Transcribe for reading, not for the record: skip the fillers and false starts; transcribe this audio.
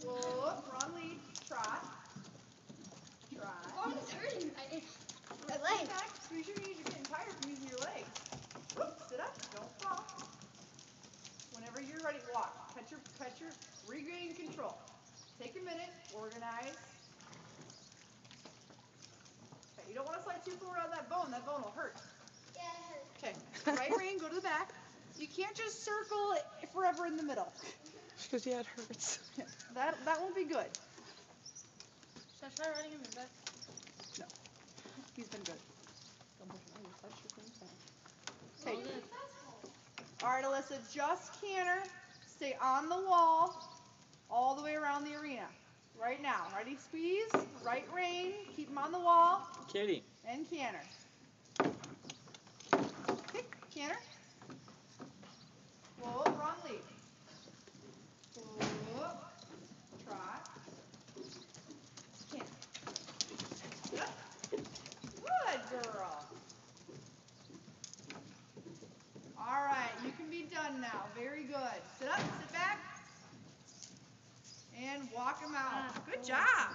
Whoop, wrong lead. Trot. Trot. Oh, it's hurting. My legs. Back. Squeeze your knees. You're getting tired from using your legs. Whoop, sit up. Don't fall. Whenever you're ready, walk. Catch your, regain control. Take a minute. Organize. Okay, you don't want to slide too far out of that bone. That bone will hurt. Yeah, it hurts. Okay, right rein, go to the back. You can't just circle it forever in the middle. Because yeah, it hurts. That won't be good. Should I try riding him in back? No, he's been good. Don't push him. Touch your things down. Okay. All right, Alyssa, just canter. Stay on the wall all the way around the arena. Right now. Ready, squeeze. Right rein. Keep him on the wall. Kitty. And canter. Okay, canter. Whoa, wrong lead. Whoa. Trot. Canter. Good. Good girl. All right, you can be done now. Very good. Sit up, sit back, and walk him out. Good job.